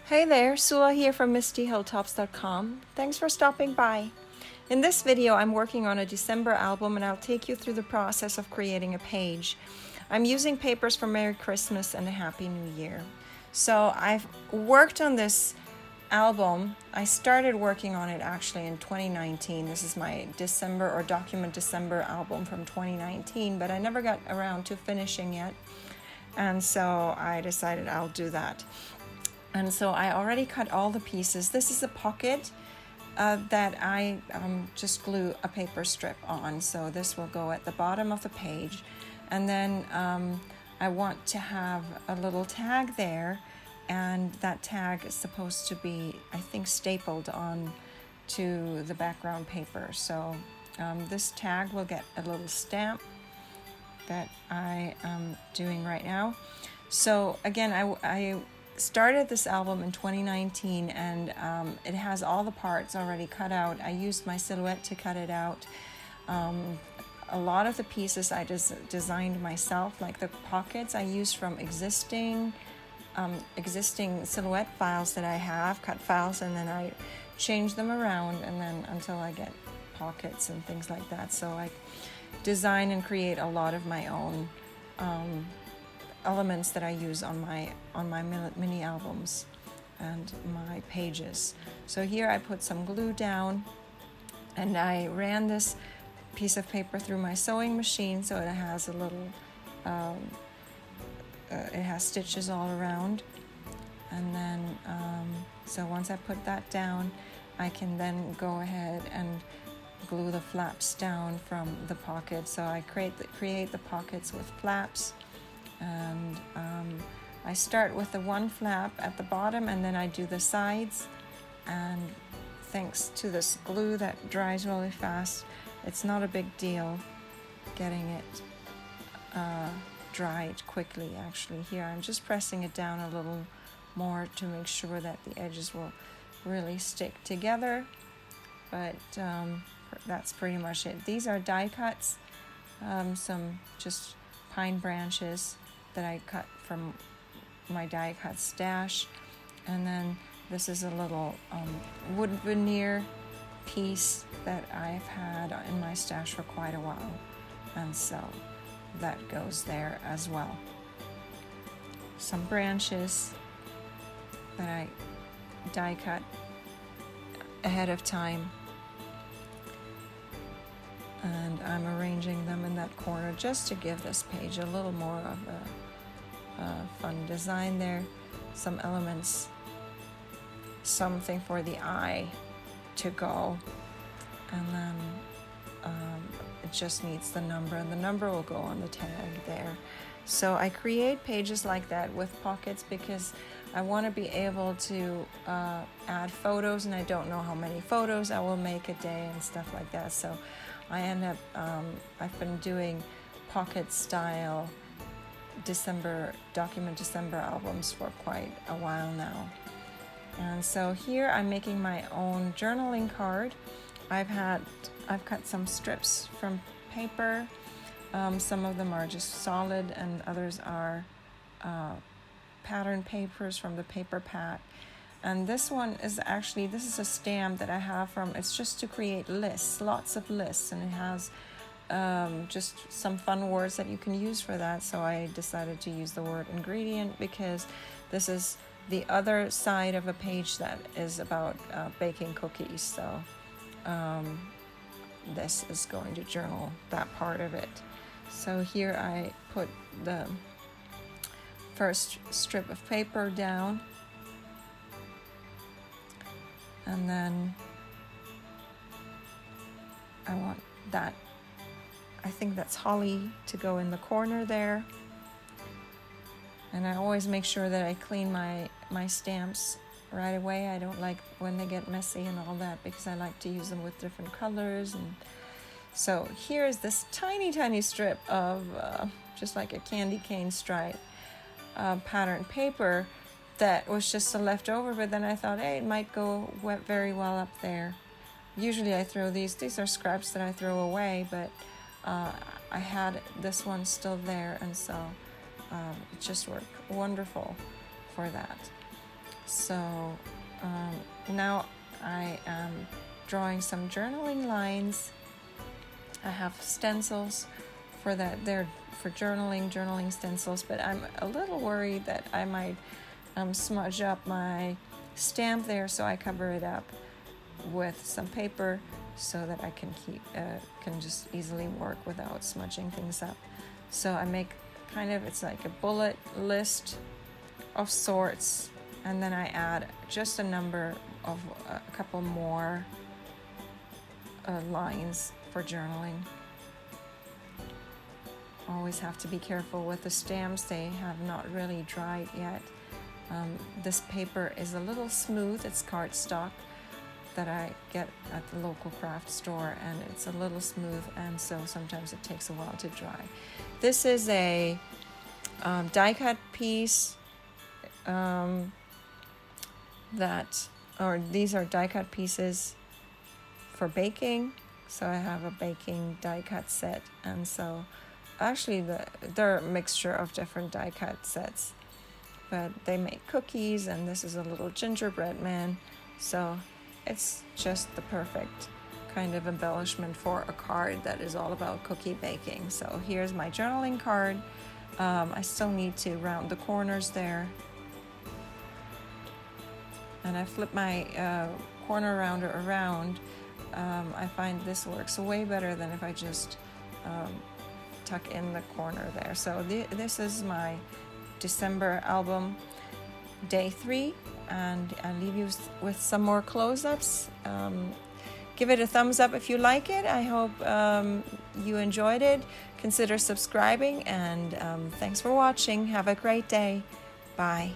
Hey there, Sula here from MistyHilltops.com. Thanks for stopping by. In this video, I'm working on a December album and I'll take you through the process of creating a page. I'm using papers for Merry Christmas and a Happy New Year. So I've worked on this album. I started working on it actually in 2019. This is my December or Document December album from 2019, but I never got around to finishing it. And so I decided I'll do that. And so I already cut all the pieces. This is a pocket that I just glue a paper strip on. So this will go at the bottom of the page. And then I want to have a little tag there. And that tag is supposed to be, I think, stapled on to the background paper. So this tag will get a little stamp that I am doing right now. So again, I started this album in 2019 and it has all the parts already cut out. I used my silhouette to cut it out. A lot of the pieces I just designed myself, like the pockets I used from existing silhouette files that I have, cut files, and then I change them around and then until I get pockets and things like that. So I design and create a lot of my own elements that I use on my mini albums and my pages. So here I put some glue down and I ran this piece of paper through my sewing machine so it has a little it has stitches all around, and then so once I put that down, I can then go ahead and glue the flaps down from the pocket. So I create the pockets with flaps. And I start with the one flap at the bottom and then I do the sides, and thanks to this glue that dries really fast, it's not a big deal getting it dried quickly. Actually, here I'm just pressing it down a little more to make sure that the edges will really stick together, but that's pretty much it. These are die cuts, some just pine branches that I cut from my die cut stash, and then this is a little wood veneer piece that I've had in my stash for quite a while, and so that goes there as well. Some branches that I die cut ahead of time, and I'm arranging them in that corner just to give this page a little more of a fun design there. Some elements, something for the eye to go, and then it just needs the number, and the number will go on the tag there. So I create pages like that with pockets because I want to be able to add photos, and I don't know how many photos I will make a day and stuff like that. So I end up, I've been doing pocket style Document December albums for quite a while now. And so here I'm making my own journaling card. I've cut some strips from paper. Some of them are just solid and others are pattern papers from the paper pack. And this one is actually, this is a stamp that I have from, it's just to create lists, lots of lists, and it has just some fun words that you can use for that. So I decided to use the word ingredient because this is the other side of a page that is about baking cookies. So this is going to journal that part of it. So here I put the first strip of paper down, and then I want that, I think that's holly, to go in the corner there. And I always make sure that I clean my stamps right away. I don't like when they get messy and all that because I like to use them with different colors. And so here's this tiny strip of just like a candy cane stripe pattern paper that was just a leftover, but then I thought, hey, it might go very well up there. Usually I throw these are scraps that I throw away, but I had this one still there, and so it just worked wonderful for that. So now I am drawing some journaling lines. I have stencils for that. They're for journaling stencils, but I'm a little worried that I might smudge up my stamp there, so I cover it up with some paper so that I can can just easily work without smudging things up. So I make it's like a bullet list of sorts, and then I add just a couple more lines for journaling. Always have to be careful with the stamps. They have not really dried yet. This paper is a little smooth. It's cardstock that I get at the local craft store, and it's a little smooth, and so sometimes it takes a while to dry. This is a die cut piece these are die cut pieces for baking. So I have a baking die cut set, and so actually they're a mixture of different die cut sets, but they make cookies, and this is a little gingerbread man. So it's just the perfect kind of embellishment for a card that is all about cookie baking. So here's my journaling card. I still need to round the corners there, and I flip my corner rounder around. I find this works way better than if I just tuck in the corner there. So this is my December album, day 3, and I leave you with some more close-ups. Give it a thumbs up if you like it. I hope you enjoyed it. Consider subscribing, and thanks for watching. Have a great day. Bye.